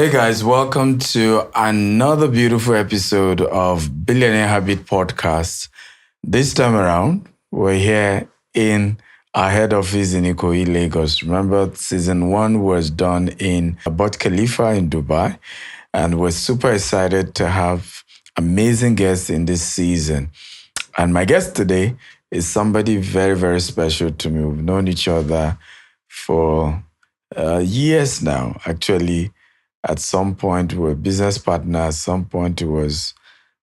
Hey guys, welcome to another beautiful episode of Billionaire Habits Podcast. This time around, we're here in our head office in Ikoyi, Lagos. Remember, season 1 was done in Burj Khalifa in Dubai, and we're super excited to have amazing guests in this season. And my guest today is somebody very, very special to me. We've known each other for years now, actually. At some point, we were business partners. At some point, it was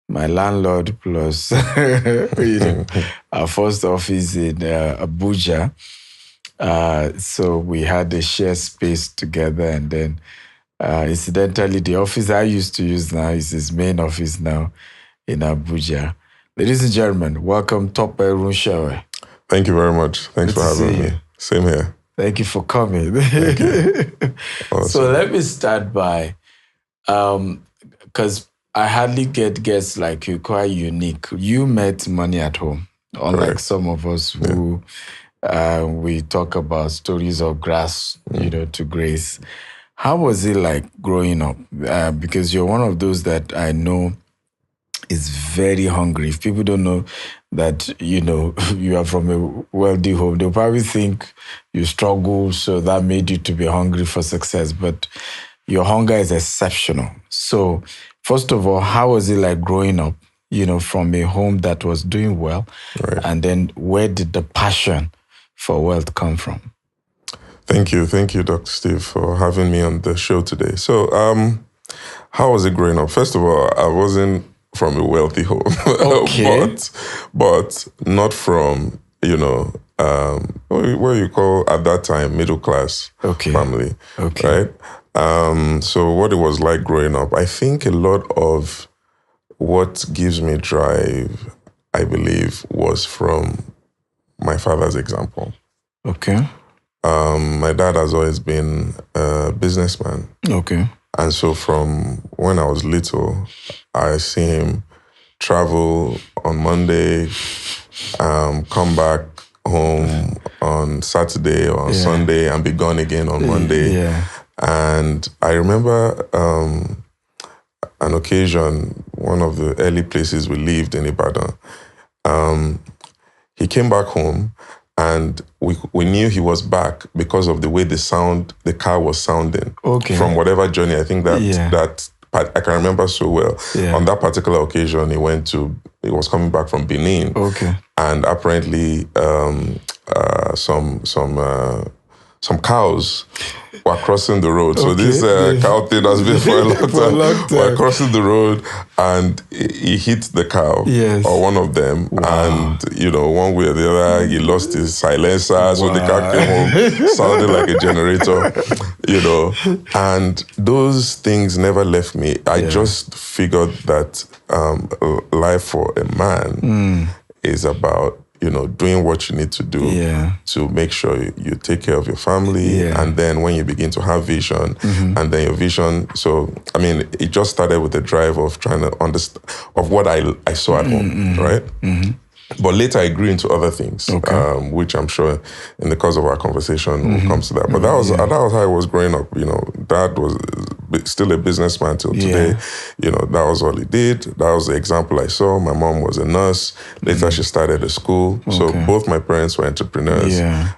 my landlord plus our first office in Abuja. So we had a shared space together. And then, incidentally, the office I used to use now is his main office now in Abuja. Ladies and gentlemen, welcome Tope Runsewe. Thank you very much. Thanks for having me. Same here. Thank you for coming. Thank you. Awesome. So let me start by, because I hardly get guests like you, quite unique. You met money at home, unlike Correct. some of us who we talk about stories of grass, to grace. How was it like growing up? Because you're one of those that I know is very hungry. If people don't know that, you are from a wealthy home, they'll probably think you struggle, so that made you to be hungry for success. But your hunger is exceptional. So, first of all, how was it like growing up, from a home that was doing well? Right. And then where did the passion for wealth come from? Thank you, Dr. Steve, for having me on the show today. So, how was it growing up? First of all, I wasn't from a wealthy home, Okay. but not from, what you call at that time middle class family, Okay. right? So what it was like growing up, I think a lot of what gives me drive, I believe, was from my father's example. Okay. My dad has always been a businessman. Okay. And so from when I was little, I see him travel on Monday, come back home on Saturday or on Sunday and be gone again on Monday. Yeah. And I remember an occasion, one of the early places we lived in Ibadan. He came back home and we knew he was back because of the way the car was sounding. Okay. From whatever journey. I think that I can remember so well. Yeah. On that particular occasion, he was coming back from Benin. Okay. And apparently some cows were crossing the road. So this cow thing has been for a long time. Were crossing the road and he hit the cow, or one of them. Wow. And, one way or the other, he lost his silencer. So the car came home, sounded like a generator, And those things never left me. I just figured that life for a man is about, doing what you need to do to make sure you take care of your family. Yeah. And then when you begin to have vision, and then your vision. So, it just started with the drive of trying to understand of what I saw at home, right? Mm-hmm. But later I grew into other things, which I'm sure in the course of our conversation will come to that. But that was how I was growing up. Dad was still a businessman till today. That was all he did. That was the example I saw. My mom was a nurse. Later she started a school. So both my parents were entrepreneurs. Yeah.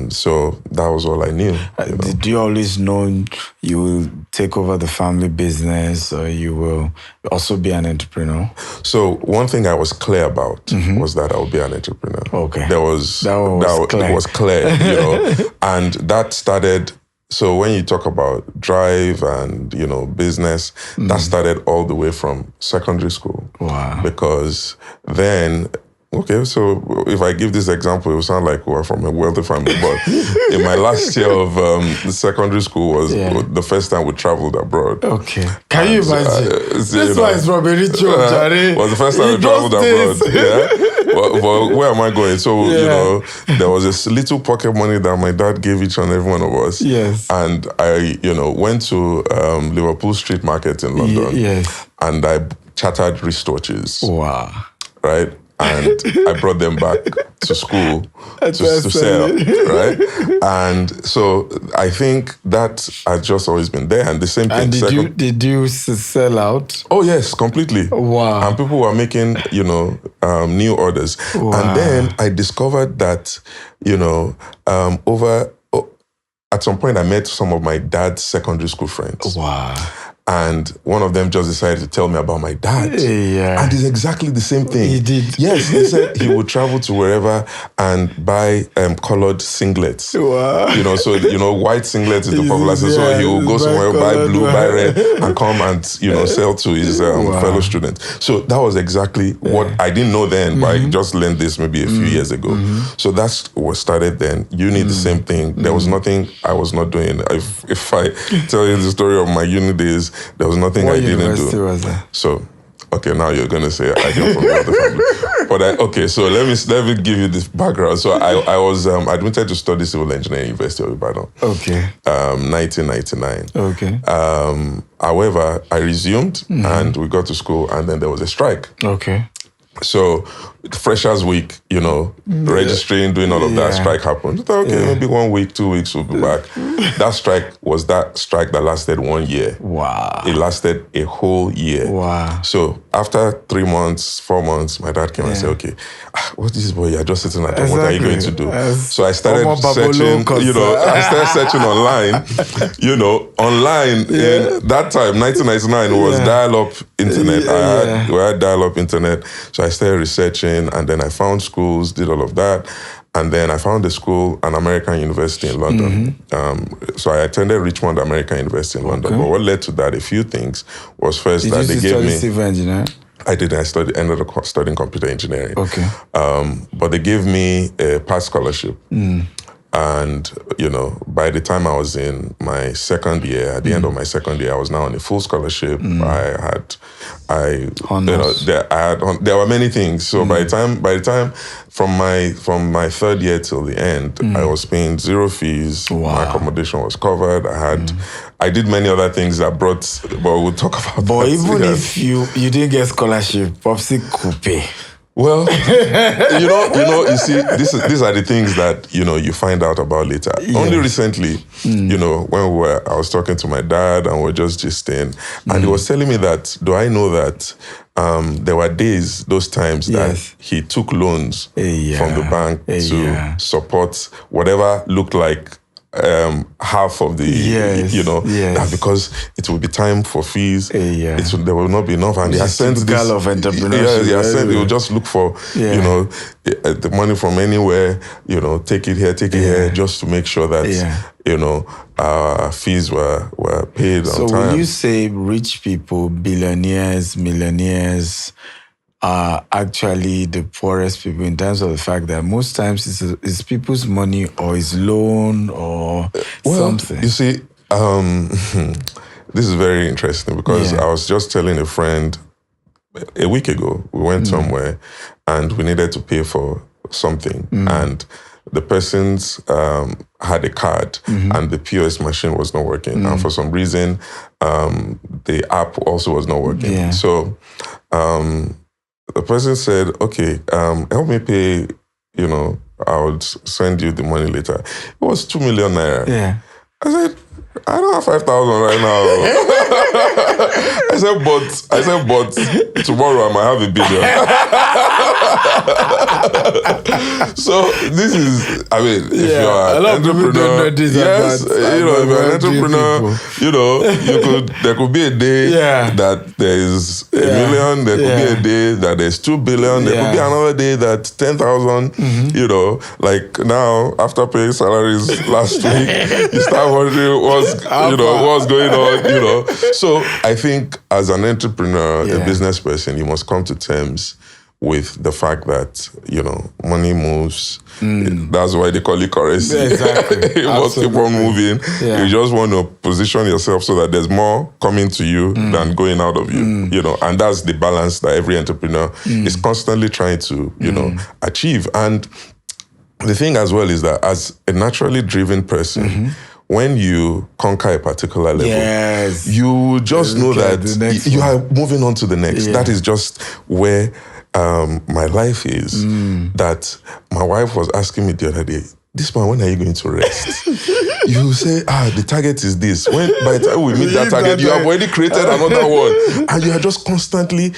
So that was all I knew. Did you always know you will take over the family business or you will also be an entrepreneur? So one thing I was clear about was that I would be an entrepreneur. Okay. That was clear. It was clear, and that started. So when you talk about drive and, business, that started all the way from secondary school. Wow. Because then, so if I give this example, it will sound like we're from a wealthy family. But in my last year of secondary school was the first time we traveled abroad. Okay. Can you imagine? This one is from a rich home, Jare. Was the first time we traveled abroad. Yeah. But where am I going? So, there was this little pocket money that my dad gave each and every one of us. Yes. And I, went to Liverpool Street Market in London. Yes. And I chartered wristwatches. Wow. Right? and I brought them back to school to sell, right? And so I think that has just always been there. And the same thing. And did you sell out? Oh yes, completely. Wow. And people were making, new orders. Wow. And then I discovered that, at some point I met some of my dad's secondary school friends. Wow. And one of them just decided to tell me about my dad. Yeah. And it's exactly the same thing. He did. Yes, he said he would travel to wherever and buy colored singlets. Wow. So, white singlets is the popular. So he will go somewhere, buy blue, buy red, and come and, sell to his fellow students. So that was exactly what I didn't know then, but I just learned this maybe a few years ago. So that's what started then. Uni, the same thing. There was nothing I was not doing. If I tell you the story of my uni days, there was nothing I didn't do. Was that? So, okay, now you're gonna say I came from the family. But so let me give you this background. So I was admitted to study civil engineering at University of Ibadan. Okay. 1999. Okay. However, I resumed and we got to school, and then there was a strike. Okay. So Freshers Week, registering, doing all of that, strike happened. I thought, maybe 1 week, 2 weeks, we'll be back. That strike was that strike that lasted 1 year. Wow. It lasted a whole year. Wow. So after 3 months, 4 months, my dad came and said, okay, what's this boy? You're just sitting at home. What are you going to do? So I started searching, online, online in that time, 1999, was dial-up internet. We had dial-up internet. So I started researching, and then I found schools, did all of that. And then I found a school, an American university in London. So I attended Richmond American University in London. But what led to that, a few things, was first that they gave me... Did you study civil engineering? I did. I ended up studying computer engineering. Okay. But they gave me a past scholarship. And, by the time I was in my second year, at the end of my second year, I was now on a full scholarship. There were many things. So by the time from my third year till the end, I was paying zero fees. Wow. My accommodation was covered. I did many other things that but we'll talk about but that. But even if you didn't get scholarship, Popsy could pay. Well, you see, these are the things that, you find out about later. Yes. Only recently, when I was talking to my dad and we're just gisting, and he was telling me that, do I know that there were those times that he took loans from the bank to support whatever looked like half of the, that because it will be time for fees, there will not be enough, and they are sent this of entrepreneurship. They will just look for, the money from anywhere, take it here, just to make sure that, fees were paid on time. So when you say rich people, billionaires, millionaires, are actually the poorest people in terms of the fact that most times it's people's money or it's loan or something. You see, this is very interesting because I was just telling a friend a week ago, we went somewhere and we needed to pay for something and the person's had a card and the POS machine was not working. And for some reason, the app also was not working. Yeah. So, the person said, okay, help me pay, I would send you the money later. It was 2 million naira. Yeah. I said, I don't have 5,000 right now. I said, but tomorrow I might have 1 billion. So this is, if you're an entrepreneur, if you're an entrepreneur, there could be a day that there is 1 million, there could be a day that there's 2 billion, there could be another day that 10,000, like now, after paying salaries last week, you start wondering what's going on, So I think as an entrepreneur, a business person, you must come to terms with the fact that, money moves. That's why they call it currency. Exactly. It must keep on moving. Yeah. You just want to position yourself so that there's more coming to you than going out of you, and that's the balance that every entrepreneur is constantly trying to, achieve. And the thing as well is that as a naturally driven person, when you conquer a particular level, you just know that you are moving on to the next. Yeah. That is just where my life is that my wife was asking me the other day, this man, when are you going to rest? You say, the target is this. When by the time we meet that target, you have already created another one. And you are just constantly,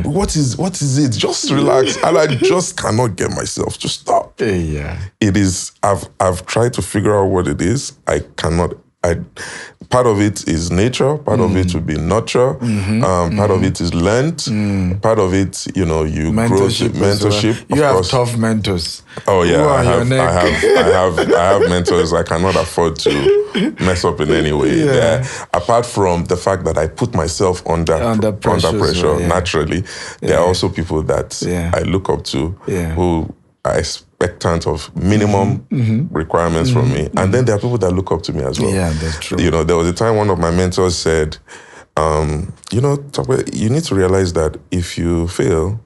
what is it? Just relax. And I just cannot get myself to stop. It is, I've tried to figure out what it is. I cannot. Part of it is nature, part of it will be nurture, part of it is learned, part of it, you grow through mentorship. You have tough mentors. Oh yeah, I have mentors I cannot afford to mess up in any way. Apart from the fact that I put myself under pressure naturally, there are also people that I look up to who are expectant of minimum requirements from me. And then there are people that look up to me as well. Yeah, that's true. There was a time one of my mentors said, Tope, you need to realize that if you fail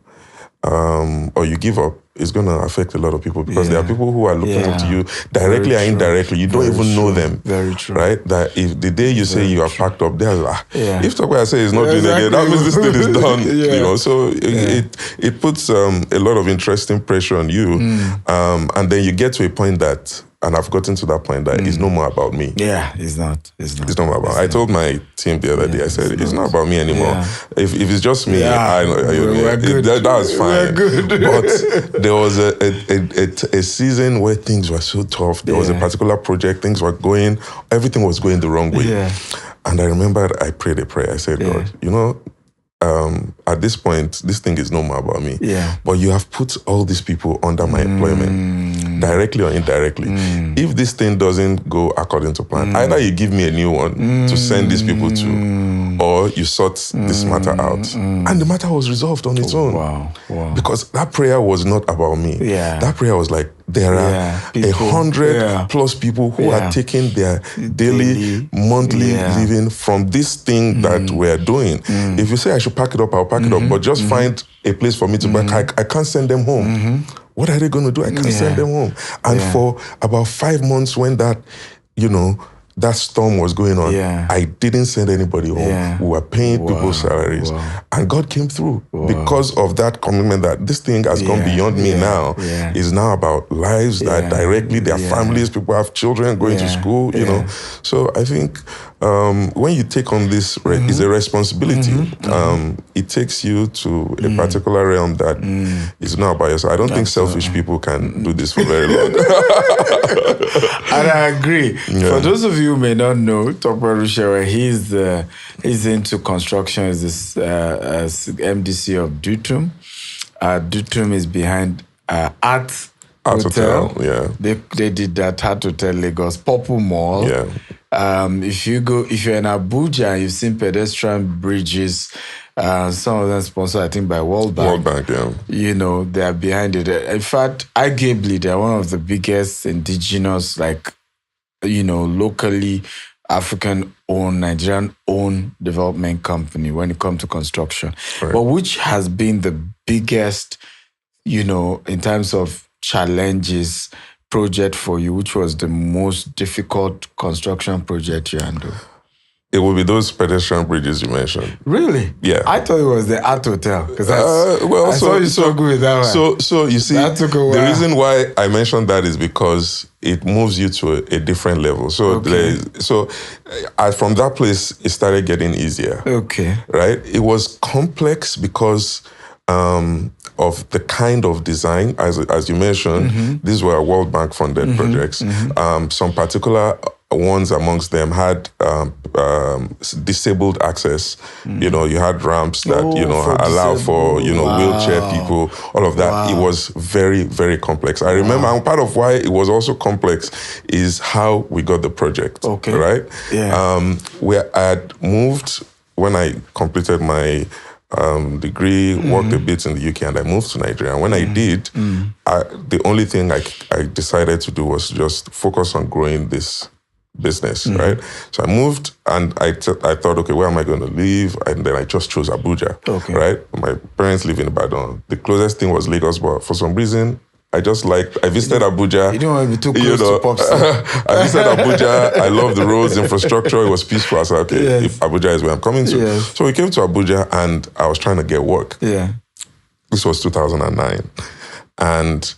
or you give up, it's going to affect a lot of people because there are people who are looking up to you directly or indirectly. You don't even know them. Very true. Right? That if the day you say you are packed up, they're like, if Tope I say is not doing it again, that means this thing is done. So it puts a lot of interesting pressure on you. And then you get to a point that, and I've gotten to that point that it's no more about me. Yeah, it's not. It's not about. I told my team the other day. I said it's not about me anymore. Yeah. If it's just me, we're good. That's fine. We're good. But there was a season where things were so tough. There was a particular project. Things were going. Everything was going the wrong way. Yeah. And I remembered I prayed a prayer. I said, God, at this point, this thing is no more about me. Yeah. But you have put all these people under my employment, directly or indirectly. If this thing doesn't go according to plan, either you give me a new one to send these people to, or you sort this matter out. And the matter was resolved on its own. Wow. Because that prayer was not about me. Yeah. That prayer was like, there are 100 plus people who are taking their daily, monthly living from this thing that we're doing. If you say I should pack it up, I'll pack it up, but just find a place for me to pack. I can't send them home. What are they going to do? I can't send them home. And for about 5 months when that, that storm was going on, I didn't send anybody home. We were paying people's salaries. And God came through because of that commitment that this thing has gone beyond me now. It's now about lives that directly, their families, people have children going to school, So I think when you take on this, it's a responsibility. It takes you to a particular realm that is not about yourself. I don't think selfish people can do this for very long. And I agree. For those of you who may not know, Tope Runsewe, he's into construction. He's this MDC of Dutum. Dutum is behind Art Hotel. Yeah. They did that Art Hotel Lagos, Purple Mall. Yeah. If you're in Abuja, you've seen pedestrian bridges. Some of them sponsored, I think, by World Bank. World Bank, yeah. They are behind it. In fact, arguably, they're one of the biggest indigenous, locally African-owned, Nigerian-owned development company when it comes to construction. Right. But which has been the biggest, in terms of challenges, project for you? Which was the most difficult construction project you handled? It will be those pedestrian bridges you mentioned. Really? Yeah. I thought it was the Art Hotel because I saw you struggle with that one. So you see, the reason why I mentioned that is because it moves you to a different level. So from that place, it started getting easier. Okay. Right? It was complex because of the kind of design, as you mentioned, these were World Bank funded projects. Some particular ones amongst them had disabled access. You had ramps that allow for wheelchair people. All of that. Wow. It was very, very complex. I remember, and part of why it was also complex is how we got the project. Okay. Right. Yeah. Where I had moved when I completed my degree, worked a bit in the UK, and I moved to Nigeria. And when I did, the only thing I decided to do was just focus on growing this business, right? So I moved, and I thought, okay, where am I going to live? And then I just chose Abuja, right? My parents live in Ibadan. The closest thing was Lagos, but for some reason, I visited Abuja. You don't want to be too close to Pops. I visited Abuja. I love the roads, infrastructure. It was peaceful. I said, okay, if Abuja is where I'm coming to. Yes. So we came to Abuja, and I was trying to get work. Yeah. This was 2009. And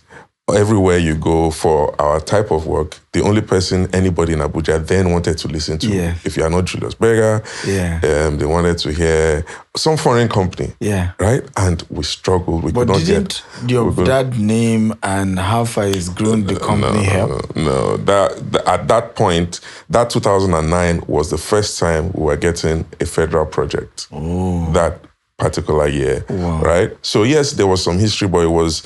everywhere you go for our type of work, the only person anybody in Abuja then wanted to listen to, if you are not Julius Berger, they wanted to hear some foreign company, right? And we struggled. We could not get. But didn't your dad name and how far it's grown the company help? No. At that point, that 2009 was the first time we were getting a federal project. Oh. That particular year, right? So yes, there was some history, but it was,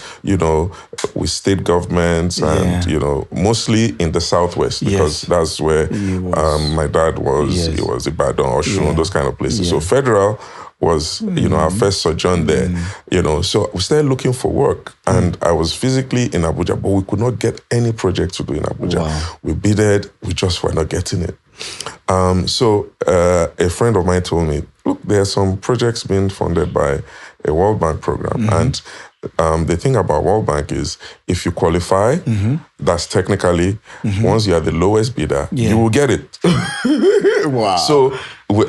with state governments and, mostly in the Southwest, because that's where my dad was. He was Ibadan, Oshun, those kind of places. So federal was, our first sojourn there, So we started looking for work, and I was physically in Abuja, but we could not get any project to do in Abuja. Wow. We bidded, we just were not getting it. So a friend of mine told me, look, there are some projects being funded by a World Bank program. And the thing about World Bank is if you qualify, that's technically, once you are the lowest bidder, you will get it. Wow. So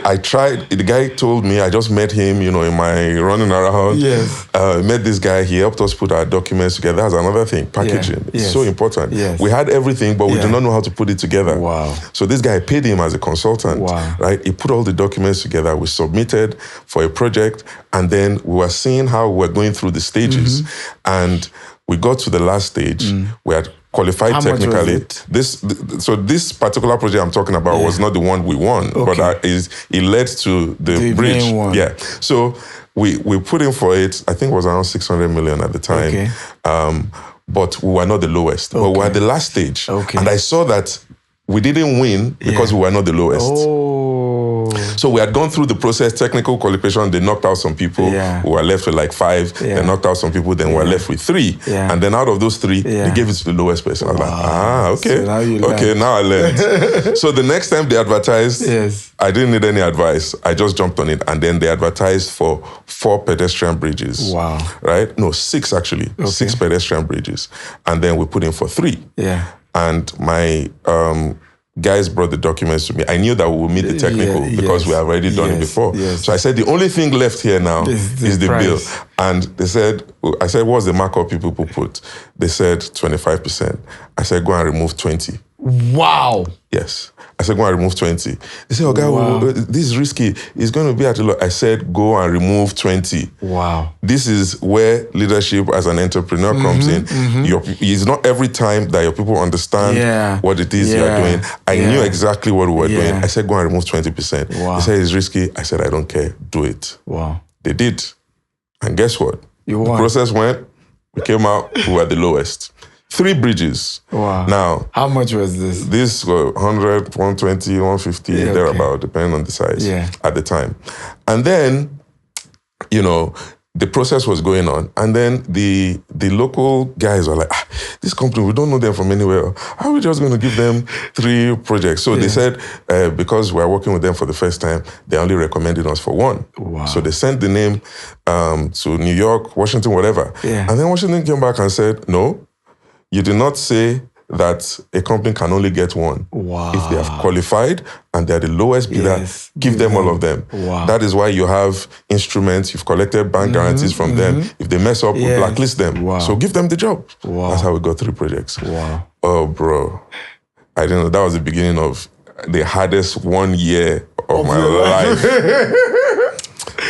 I tried, the guy told me, I just met him, in my running around. Yes. Met this guy, he helped us put our documents together. That's another thing, packaging. It's so important. Yes. We had everything, but we did not know how to put it together. Wow. So this guy paid him as a consultant, right? He put all the documents together. We submitted for a project, and then we were seeing how we were going through the stages. And we got to the last stage. We had qualified How technically. Much was it? So this particular project I'm talking about was not the one we won, but it led to the bridge. Main one. Yeah. So we put in for it. I think it was around 600 million at the time. But we were not the lowest. But we were at the last stage. And I saw that we didn't win because we were not the lowest. So we had gone through the process, technical qualification. They knocked out some people. We were left with like 5. They knocked out some people. Then we were left with 3. And then out of those 3, they gave it to the lowest person. I was like, okay. So now I learned. So the next time they advertised, I didn't need any advice. I just jumped on it. And then they advertised for 4 pedestrian bridges. Wow. Right? No, 6 actually. 6 pedestrian bridges. And then we put in for 3. And my guys brought the documents to me. I knew that we would meet the technical because we had already done it before. So I said, the only thing left here now is the bill. And they said, I said, what's the markup people put? They said 25%. I said, go and remove 20. Wow. Yes. I said, go and remove 20. They said, okay, this is risky. It's going to be at a lot. I said, go and remove 20. Wow. This is where leadership as an entrepreneur comes in. It's not every time that your people understand what it is you're doing. I knew exactly what we were doing. I said, go and remove 20%. Wow. They said, it's risky. I said, I don't care. Do it. Wow. They did. And guess what? You won. The process went. We came out. We were the lowest. 3 bridges. Wow. Now, how much was this? This was 100, 120, 150, thereabout, depending on the size at the time. And then, the process was going on. And then the local guys were like, this company, we don't know them from anywhere. How are we just going to give them 3 projects? So they said, because we're working with them for the first time, they only recommended us for 1. Wow. So they sent the name to New York, Washington, whatever. And then Washington came back and said, no, you did not say that a company can only get 1. Wow. If they have qualified and they're the lowest bidder, give them all of them. Wow. That is why you have instruments, you've collected bank guarantees from them. If they mess up, we blacklist them. Wow. So give them the job. Wow. That's how we got 3 projects. Wow. Oh, bro. I didn't know. That was the beginning of the hardest 1 year of my life.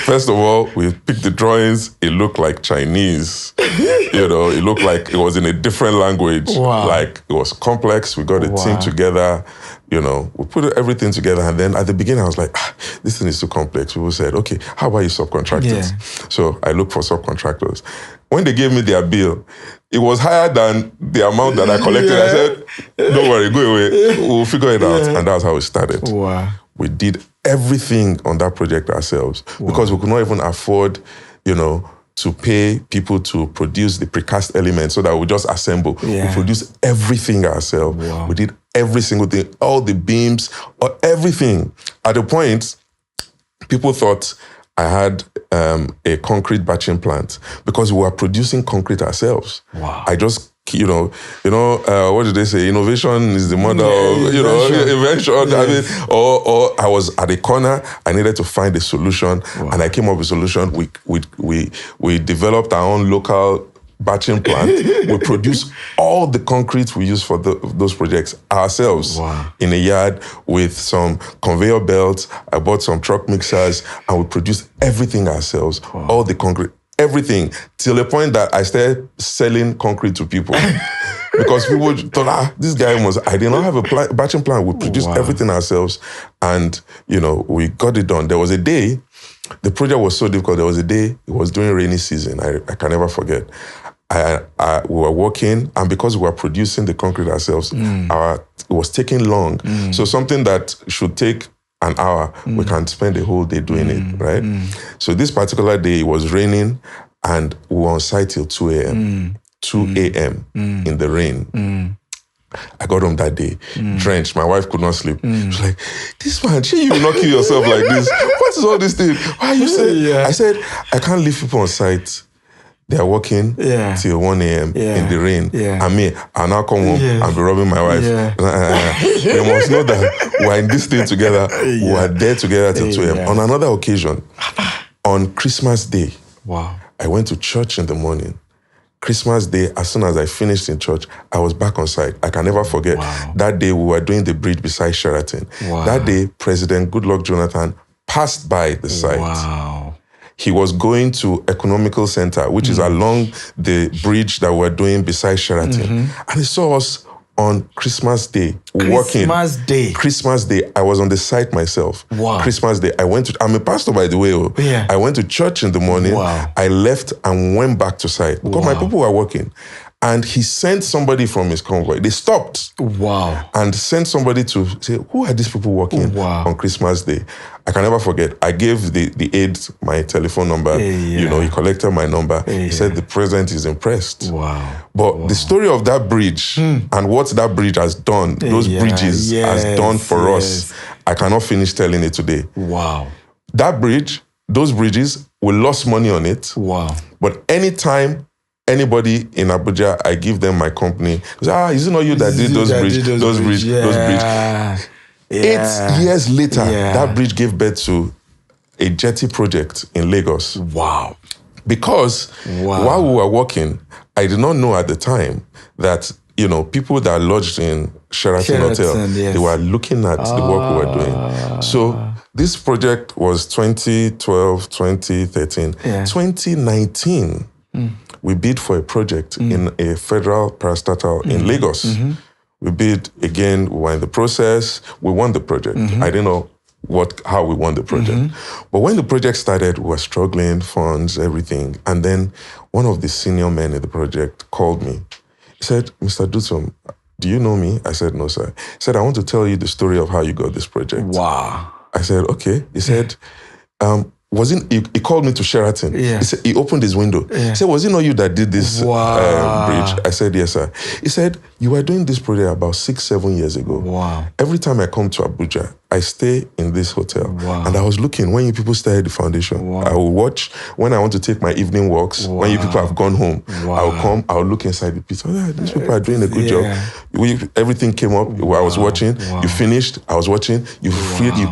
First of all, we picked the drawings. It looked like Chinese. It looked like it was in a different language. Wow. Like it was complex. We got a team together. We put everything together. And then at the beginning, I was like, this thing is too complex. People said, okay, how about you subcontractors? So I looked for subcontractors. When they gave me their bill, it was higher than the amount that I collected. I said, don't worry, go away. We'll figure it out. And that's how it started. Wow. We did everything on that project ourselves because we could not even afford, to pay people to produce the precast elements so that we just assemble. We produced everything ourselves. Wow. We did every single thing, all the beams, or everything. At a point, people thought I had a concrete batching plant because we were producing concrete ourselves. Wow. I just what did they say? Innovation is the mother of, invention. Yes. I mean, or I was at a corner, I needed to find a solution, and I came up with a solution. We developed our own local batching plant. We produce all the concrete we use for those projects ourselves in a yard with some conveyor belts. I bought some truck mixers, and we produce everything ourselves, all the concrete. Everything, till the point that I started selling concrete to people. Because people thought, this guy I did not have a batching plant. We produced everything ourselves, and, we got it done. There was a day, the project was so difficult. There was a day, it was during rainy season. I can never forget. We were working, and because we were producing the concrete ourselves, it was taking long. So something that should take an hour, we can spend the whole day doing it, right? So this particular day, it was raining, and we were on site till 2 a.m. 2 a.m. in the rain. I got home that day, drenched. My wife could not sleep. She was like, this man, you will not kill yourself like this. What is all this thing? Why are you saying? I said, I can't leave people on site. They are working till 1 a.m. in the rain. And me, I'll now come home and be robbing my wife. They must know that we're in this thing together. We are there together till 2 a.m. On another occasion, on Christmas Day, I went to church in the morning. Christmas Day, as soon as I finished in church, I was back on site. I can never forget. That day, we were doing the bridge beside Sheraton. That day, President Goodluck Jonathan passed by the site. He was going to Economical Center, which is along the bridge that we're doing beside Sheraton. And he saw us on Christmas Day working. Christmas Day. I was on the site myself. Christmas Day. I'm a pastor, by the way. I went to church in the morning. I left and went back to site because my people were working. And he sent somebody from his convoy. They stopped. And sent somebody to say, who are these people working on Christmas Day? I can never forget. I gave the aide my telephone number. He collected my number. He said the president is impressed. But the story of that bridge and what that bridge has done, those bridges has done for us, I cannot finish telling it today. That bridge, those bridges, we lost money on it. But anytime anybody in Abuja, I give them my company. Is it not you that did those bridge? 8 years later, that bridge gave birth to a jetty project in Lagos. Because while we were working, I did not know at the time that, people that lodged in Sheraton Hotel, they were looking at the work we were doing. So this project was 2012, 2013. 2019, we bid for a project in a federal parastatal in Lagos. We bid again, we were in the process, we won the project. I didn't know how we won the project. But when the project started, we were struggling, funds, everything. And then one of the senior men in the project called me. He said, Mr. Dutum, do you know me? I said, no, sir. He said, I want to tell you the story of how you got this project. I said, okay. He said, he called me to Sheraton. He said, he opened his window. He said, was it not you that did this bridge? I said, yes, sir. He said, you were doing this project about 6-7 years ago. Every time I come to Abuja, I stay in this hotel. And I was looking when you people started the foundation. I will watch when I want to take my evening walks. When you people have gone home, I will come, I will look inside the pit. These people are doing a good job. Everything came up. I was watching. You finished. I was watching. You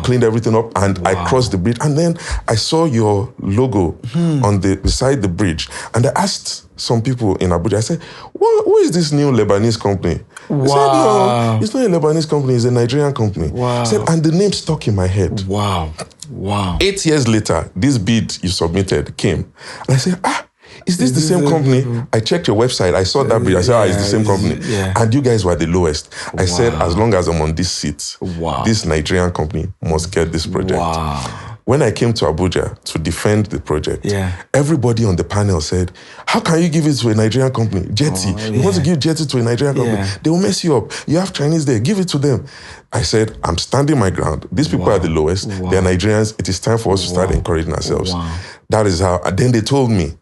cleaned everything up, and I crossed the bridge. And then I saw your logo on beside the bridge. And I asked some people in Abuja, I said, who is this new Lebanese company? He said, no, it's not a Lebanese company, it's a Nigerian company. He said, and the name stuck in my head. 8 years later, this bid you submitted came. And I said, is this the same company? I checked your website, I saw that bid, I said, it's the same company. And you guys were the lowest. I said, as long as I'm on this seat, this Nigerian company must get this project. When I came to Abuja to defend the project, everybody on the panel said, how can you give it to a Nigerian company? Jetty. You want to give Jetty to a Nigerian company? They will mess you up. You have Chinese there. Give it to them. I said, I'm standing my ground. These people are the lowest. They're Nigerians. It is time for us to start encouraging ourselves. That is how. And then they told me,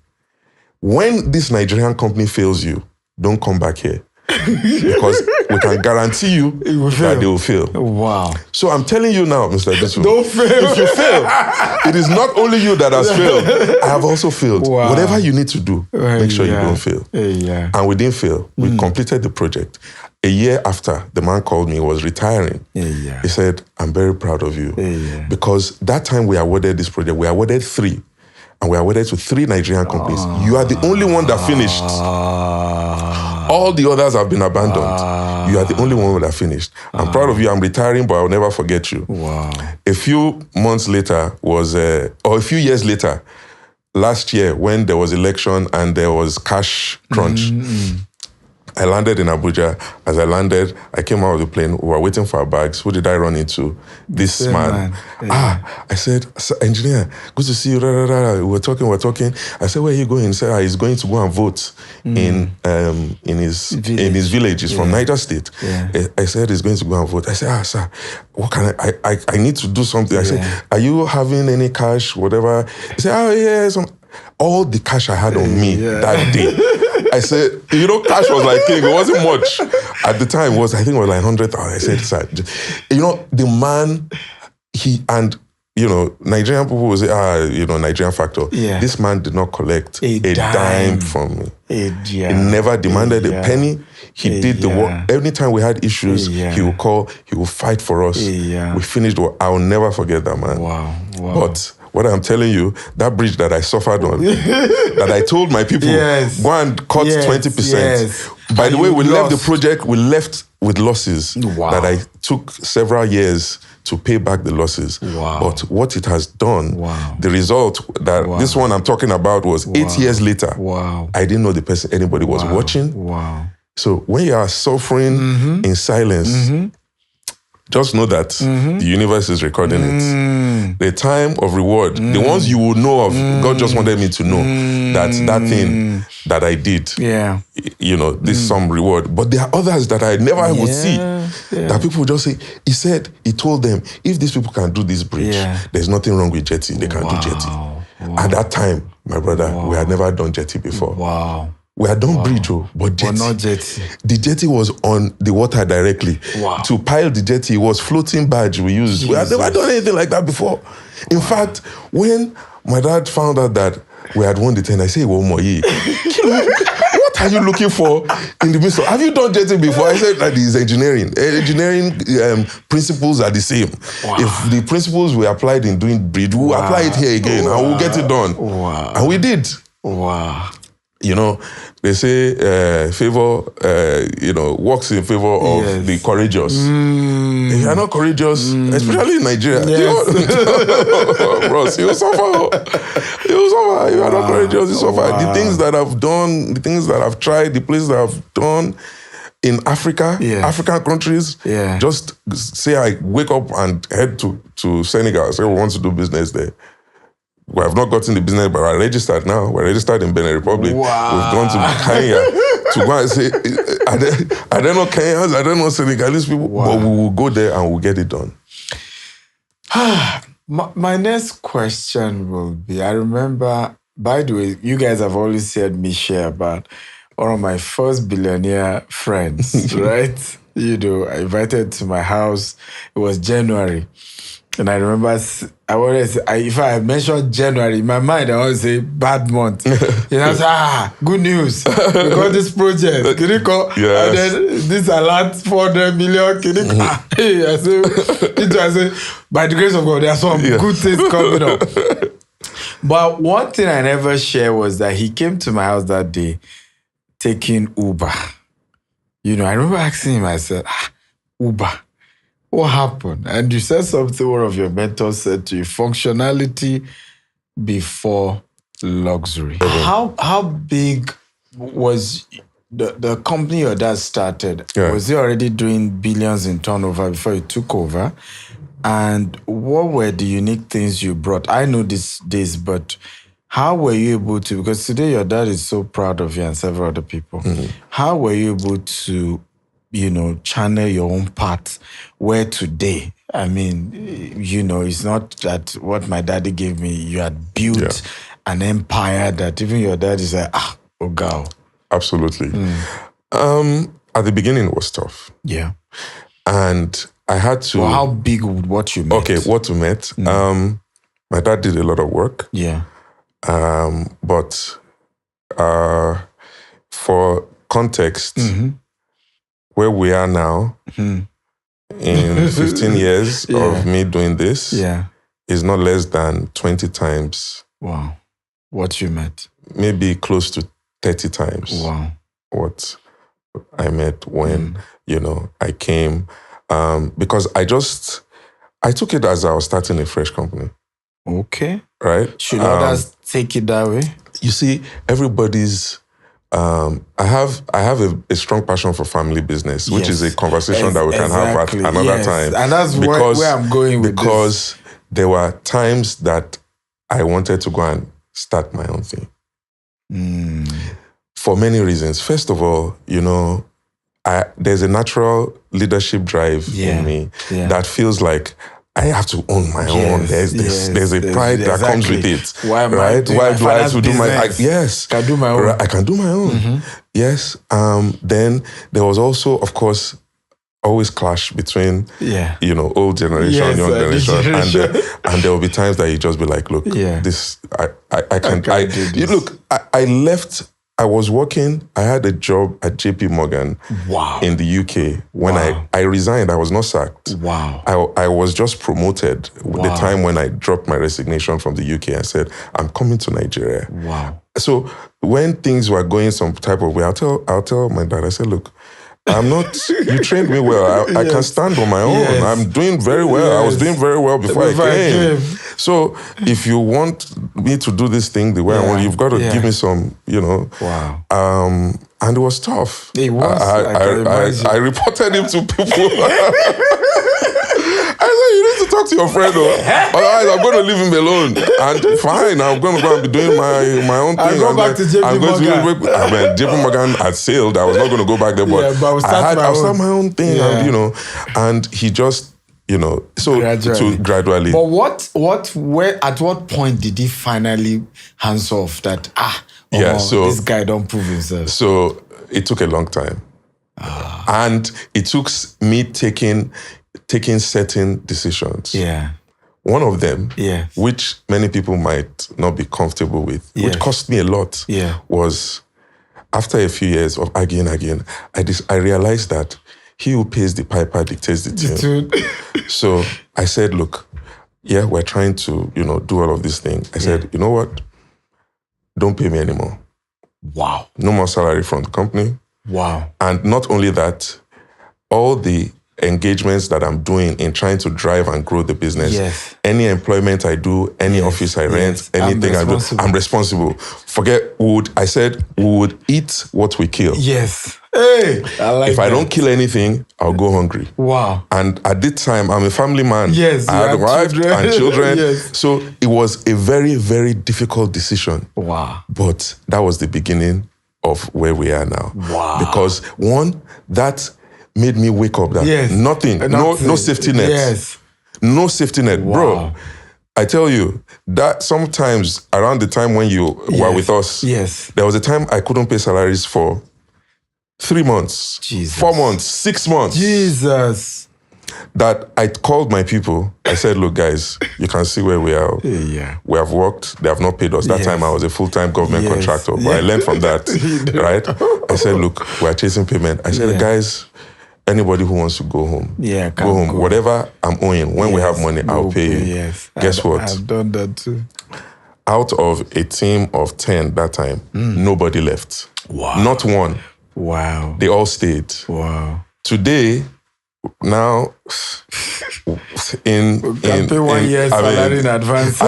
when this Nigerian company fails you, don't come back here. because we can guarantee you that they will fail. Wow. So I'm telling you now, Mr. Bisu, Don't fail. if you fail, it is not only you that has failed. I have also failed. Wow. Whatever you need to do, make sure you don't fail. Yeah. And we didn't fail. We completed the project. A year after, the man called me, he was retiring. Yeah. He said, I'm very proud of you. Yeah. Because that time we awarded this project, we awarded 3. And we awarded to 3 Nigerian companies. You are the only one that finished. All the others have been abandoned. You are the only one that finished. I'm proud of you. I'm retiring, but I'll never forget you. Wow. A few months later or a few years later, last year when there was election and there was cash crunch, I landed in Abuja. As I landed, I came out of the plane. We were waiting for our bags. Who did I run into? This man. I said, engineer, good to see you. We were talking. I said, where are you going? He said, he's going to go and vote in his village. He's from Niger State. Yeah. I said, he's going to go and vote. I said, sir, what can I need to do something. I said, are you having any cash, whatever? He said, yeah. All the cash I had on me that day. I said, cash was like king. It wasn't much. At the time, I think it was like 100,000. I said, sir, the man, Nigerian people will say, Nigerian factor. Yeah. This man did not collect a dime from me. He never demanded a penny. He did the work. Anytime we had issues, he would call, he would fight for us. We finished the work. I will never forget that man. Wow. But what I'm telling you, that bridge that I suffered on, that I told my people, go and cut 20%. Yes. By the way, we left the project, we left with losses that I took several years to pay back the losses. Wow. But what it has done, the result that this one I'm talking about was 8 years later. Wow. I didn't know the person, anybody was watching. Wow. So when you are suffering in silence, just know that the universe is recording it. The time of reward, the ones you will know of, God just wanted me to know that thing that I did, this some reward. But there are others that I never would see. That people just say, he told them, if these people can do this bridge, there's nothing wrong with jetty. They can do jetty. At that time, my brother, we had never done jetty before. Wow. We had done bridge, but jetty. But not jetty. The jetty was on the water directly. Wow. To pile the jetty, it was floating barge we used. Jesus. We had never done anything like that before. In fact, when my dad found out that we had won the tender, I said, what are you looking for in the midst of, have you done jetty before? I said that is engineering. Engineering principles are the same. Wow. If the principles we applied in doing bridge, we'll apply it here again and we'll get it done. Wow. And we did. Wow. They say favor, works in favor of the courageous. If you're not courageous, especially in Nigeria, bros, you suffer. You suffer. You are not courageous, you suffer. The things that I've done, the things that I've tried, the places that I've done in Africa, African countries, just say I wake up and head to Senegal, say we want to do business there. We have not gotten the business, but we're registered now. We're registered in Benin Republic. Wow. We've gone to Kenya to go and say, I don't know Kenyans, I don't know Senegalese people, but we will go there and we'll get it done. My next question will be, I remember, by the way, you guys have always heard me share about one of my first billionaire friends, right? I invited to my house. It was January. And I remember, if I mentioned January, in my mind, I always say bad month. I say, good news. We got this project. Can you call? Yes. And then this alert, 400 million. Can you call? Hey, I say, by the grace of God, there are some good things coming up. But one thing I never shared was that he came to my house that day taking Uber. I remember asking him, I said, Uber. What happened? And you said something one of your mentors said to you, functionality before luxury. How big was the company your dad started? Was he already doing billions in turnover before you took over? And what were the unique things you brought? I know this, but how were you able to, because today your dad is so proud of you and several other people. How were you able to channel your own path where today, I mean, it's not that what my daddy gave me, you had built an empire that even your dad is like, oh, God. Absolutely. at the beginning it was tough. Yeah. And I had to... Well, how big would what you met? Okay, what we met. My dad did a lot of work. Yeah. But for context, where we are now, in 15 years of me doing this, is not less than 20 times. Wow. What you met? Maybe close to 30 times. Wow. What I met when, I came. Because I took it as I was starting a fresh company. Okay. Right? Should others take it that way? You see, everybody's... I have a strong passion for family business, which is a conversation that we can have at another time. And that's where I'm going with because there were times that I wanted to go and start my own thing. For many reasons. First of all, there's a natural leadership drive in me that feels like I have to own my own. There's a pride that comes with it. Why do I have to do my... I can do my own. I can do my own. Yes. Then there was also, of course, always clash between, old generation, young generation. And there will be times that you just be like, look, this, I can't do this. Look, I left... I was working, I had a job at JP Morgan in the UK. When I resigned, I was not sacked. Wow. I was just promoted the time when I dropped my resignation from the UK and said, I'm coming to Nigeria. Wow. So when things were going some type of way, I'll tell my dad, I said, look, I'm not, you trained me well. I can stand on my own. Yes. I'm doing very well. I was doing very well before I came. So if you want me to do this thing the way I want, you've got to give me some, Wow. And it was tough. It was. I reported him to people. I said, you need to talk to your friend. Otherwise, I'm going to leave him alone. And fine, I'm going to go and be doing my own thing. I'll go back to JP Morgan. JP Morgan had sailed. I was not going to go back there. But I'll start my own thing. Yeah. And he just, gradually. But at what point did he finally hands off that, this guy don't prove himself? So it took a long time. And it took me taking certain decisions. Yeah. One of them, which many people might not be comfortable with, which cost me a lot, was after a few years of arguing, I realized that he who pays the piper dictates the tune. So I said, look, we're trying to, do all of these things. I said, you know what? Don't pay me anymore. Wow. No more salary from the company. Wow. And not only that, all the engagements that I'm doing in trying to drive and grow the business, any employment I do, any office I rent, anything I do, I'm responsible. I said, we would eat what we kill. Yes. Hey, I like if I don't kill anything, I'll go hungry. Wow. And at this time, I'm a family man. Yes. I had a wife and children. Yes. So it was a very, very difficult decision. Wow. But that was the beginning of where we are now. Wow. Because one, that made me wake up that nothing, no safety net. Yes. No safety net. Wow. Bro, I tell you, that sometimes around the time when you were with us, there was a time I couldn't pay salaries for 3 months, 4 months, 6 months. Jesus. That I called my people. I said, look, guys, you can see where we are. Yeah. We have worked. They have not paid us. That time I was a full-time government contractor. But I learned from that, right? I said, look, we're chasing payment. I said, guys, anybody who wants to go home, go home. Whatever I'm owing, when we have money, I'll pay you. Yes. Guess what? I've done that too. Out of a team of 10 that time, nobody left. Wow. Not one. Wow. They all stayed. Wow. Today, now, in 1 year salary in advance.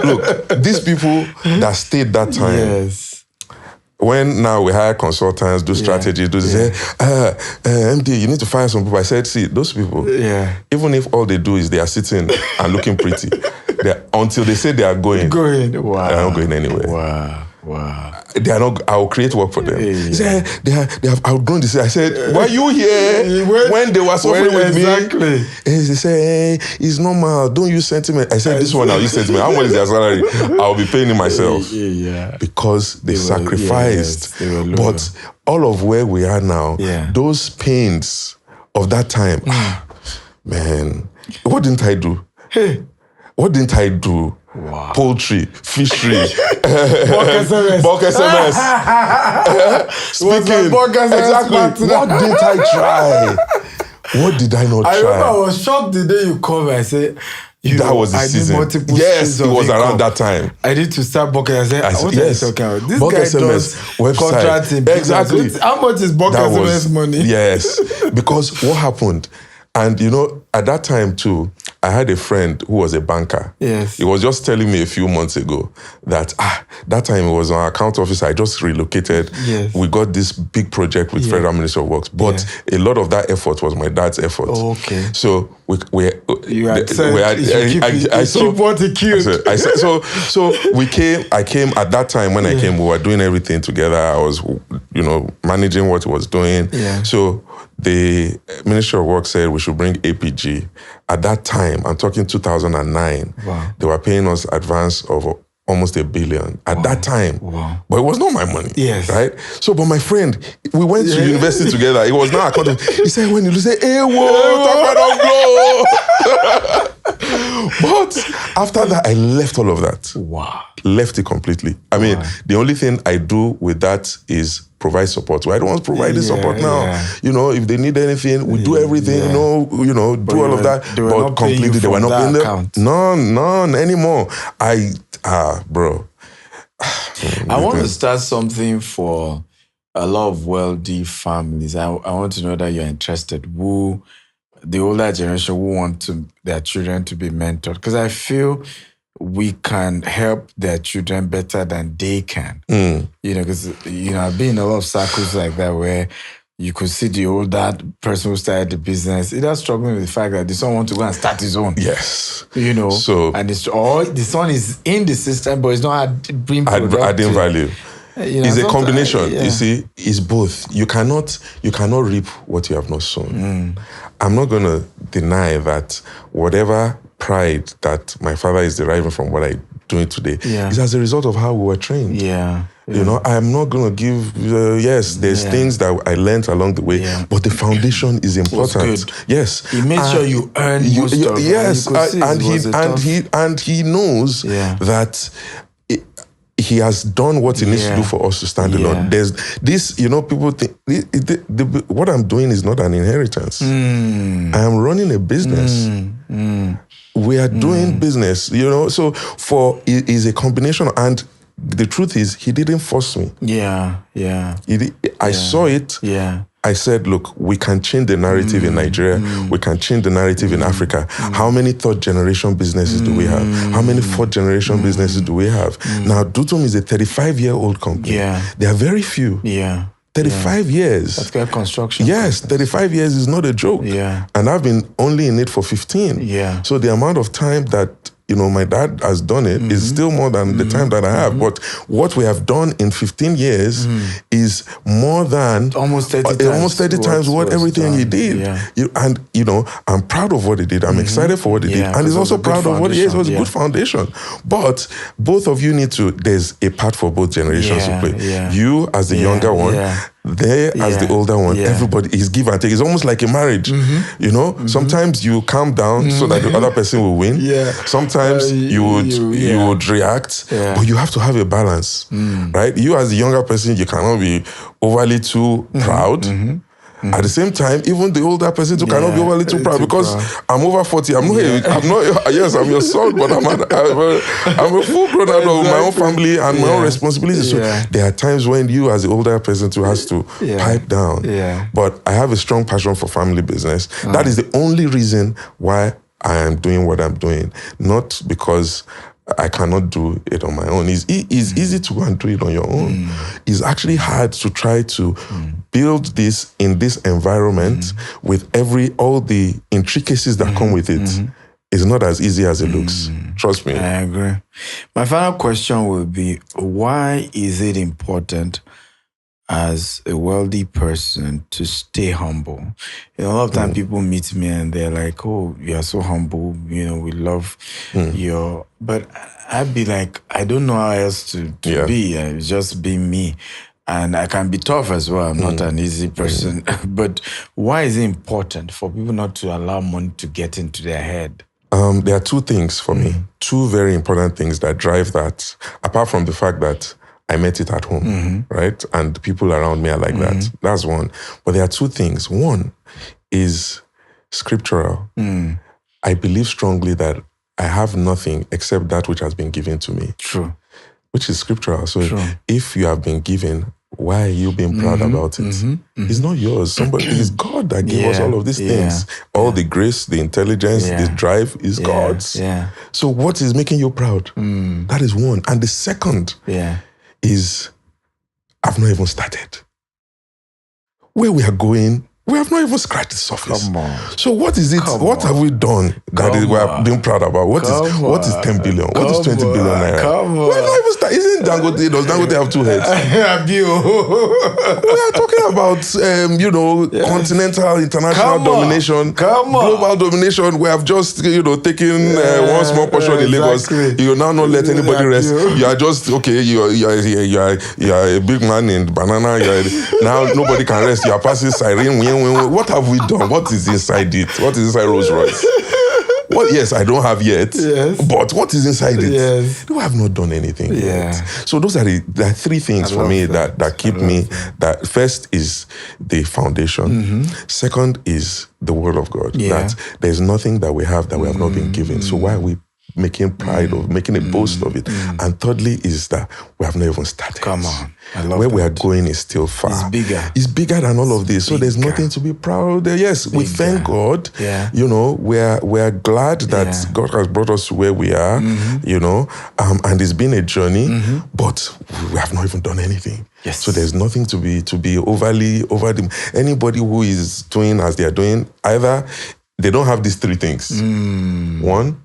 Look, these people that stayed that time, when now we hire consultants, do strategy, do this, MD, you need to fire some people. I said, see, those people, even if all they do is they are sitting and looking pretty, until they say they are going, Wow. they're not going anywhere. Wow. Wow. They are not. I'll create work for them. He said they have outgrown this. I said, why you here when they were suffering with me? And he said, hey, it's normal. Don't use sentiment. I said, this one I'll use sentiment. How much is their salary? I'll be paying it myself. Because they sacrificed. But all of where we are now, those pains of that time, man, what didn't I do? What didn't I do? Wow. Poultry, fishery, bulk SMS. Speaking. Exactly. What didn't I try? What did I not try? I remember I was shocked the day you called me. I said, that was the season. Yes, it was around that time. I need to start bulking. I said, what are you talking about? This bulk guy SMS does website. Contracting. Exactly. How much is bulk SMS money? Yes, because what happened? And at that time too, I had a friend who was a banker. Yes. He was just telling me a few months ago that that time he was an account officer. I just relocated. Yes. We got this big project with Federal Ministry of Works, but a lot of that effort was my dad's effort. Oh, okay. So I keep what he killed. So I came at that time when I came, we were doing everything together. I was, managing what he was doing. Yeah. So the Ministry of Work said we should bring APG. At that time, I'm talking 2009, they were paying us advance of almost $1 billion at that time. Wow. But it was not my money. Yes. Right? So, but my friend, we went to university together. It was not according. He said, when you say, hey, whoa, don't blow. But after that, I left all of that. Wow. Left it completely. I mean, the only thing I do with that is provide support. I don't want to provide this support now. If they need anything, we do everything, do all of that. But completely, they were not paying them. None anymore. Bro. I want to start something for a lot of wealthy families. I want to know that you're interested. The older generation who want their children to be mentored. Because I feel we can help their children better than they can. Because, I've been in a lot of circles like that where you could see the older person who started the business either struggling with the fact that the son wants to go and start his own. Yes. So, and the son is in the system, but it's not being productive. Adding value. It's a combination. You see, it's both. You cannot reap what you have not sown. I'm not going to deny that whatever pride that my father is deriving from what I'm doing today is as a result of how we were trained. I'm not going to give, there's things that I learned along the way, but the foundation is important. Yes. He made sure you earn most of it. Yes, and he knows that he has done what he needs to do for us to stand alone. There's this, people think, what I'm doing is not an inheritance. I am running a business. We are doing business, so it is a combination. And the truth is, he didn't force me. I saw it. I said, look, we can change the narrative in Nigeria. We can change the narrative in Africa. How many third generation businesses do we have? How many fourth generation businesses do we have? Now, Dutum is a 35-year-old company. There are very few. 35 years. That's good construction. Yes, 35 years is not a joke. And I've been only in it for 15. So the amount of time that my dad has done it is still more than the time that I have. But what we have done in 15 years is more than almost 30 times what everything he did. I'm proud of what he did. I'm excited for what he did. And he's also proud of what he is. It was a good foundation. But both of you there's a part for both generations to play. You as the younger one, there as the older one, everybody is give and take. It's almost like a marriage. Sometimes you calm down so that the other person will win. Sometimes you would react, but you have to have a balance, right? You as the younger person, you cannot be overly too proud. At the same time, even the older person too cannot be overly too proud because I'm over 40. I'm not. Yes, I'm your son, but I'm a full grown adult with my own family and my own responsibilities. So there are times when you, as the older person, too, has to pipe down. But I have a strong passion for family business. That is the only reason why I am doing what I'm doing, not because I cannot do it on my own. It's easy to go and do it on your own. It's actually hard to try to build this in this environment with all the intricacies that come with it. It's not as easy as it looks. Trust me. I agree. My final question will be, why is it important as a wealthy person to stay humble? A lot of time people meet me and they're like, oh, you are so humble. We love your... But I'd be like, I don't know how else to be. Just be me. And I can be tough as well. I'm not an easy person. But why is it important for people not to allow money to get into their head? There are two things for me. Two very important things that drive that. Apart from the fact that I met it at home, right? And people around me are like that. That's one. But there are two things. One is scriptural. I believe strongly that I have nothing except that which has been given to me. True. Which is scriptural. So if you have been given, why are you being proud about it? It's not yours. It's God that gave us all of these things. All the grace, the intelligence, the drive is God's. So what is making you proud? That is one. And the second is, I've not even started. Where we are going, we have not even scratched the surface. Come on. So what is it? What have we done that we are being proud about? What is 10 billion? What is 20 billion naira? We're not even started. Isn't Dangote? Does Dangote have two heads? We are talking about continental, international domination, global domination. We have just taken one small portion in Lagos. You now not let anybody rest. You are just You are a big man in banana. Now nobody can rest. You are passing siren. What have we done? What is inside it? What is inside Rolls Royce? Well, yes, I don't have yet. But what is inside it? We have not done anything yet. So those are the three things for me that keep me. That first is the foundation. Second is the word of God. That there's nothing that we have not been given. So why are we making pride of, making a boast of it? And thirdly is that we have not even started. Come on. I love Where that. we are going is still far. It's bigger. It's bigger than all of this. So there's nothing to be proud of. Yes, we thank God. We are glad that God has brought us to where we are, and it's been a journey, but we have not even done anything. Yes. So there's nothing to be overly over them. Anybody who is doing as they are doing, either they don't have these three things. One,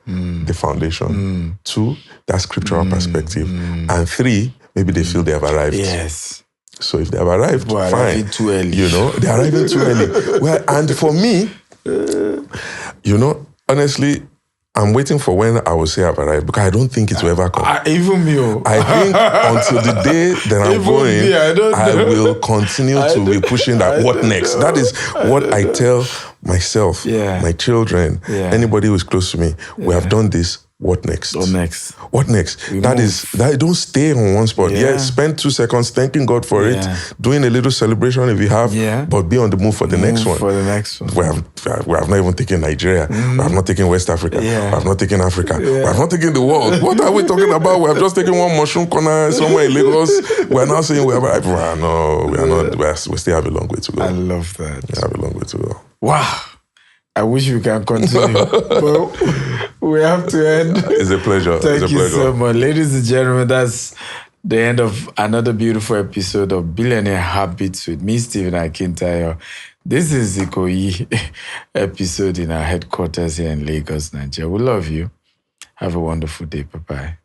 the foundation. Two, that scriptural perspective. And three, maybe they feel they have arrived. Yes. So if they have arrived, fine. Arriving too early. They're arriving too early. Well, and for me, honestly, I'm waiting for when I will say I've arrived, because I don't think it will ever come. Even me. I think until the day that I'm going, I will continue to be pushing that. What next? That is what I tell myself, my children, anybody who is close to me. We have done this. What next? What next? That don't stay on one spot. Spend 2 seconds thanking God for it, doing a little celebration if you have, but be on the move for the next one. We have not even taken Nigeria. We have not taken West Africa. We have not taken Africa. We have not taken the world. What are we talking about? We have just taken one mushroom corner somewhere in Lagos. We are now saying we have arrived. No, we are not. We still have a long way to go. I love that. We have a long way to go. Wow. I wish we can continue, but we have to end. It's a pleasure. Thank you so much. Ladies and gentlemen, that's the end of another beautiful episode of Billionaire Habits with me, Stephen Akintayo. This is the Ikoyi episode in our headquarters here in Lagos, Nigeria. We love you. Have a wonderful day. Bye-bye.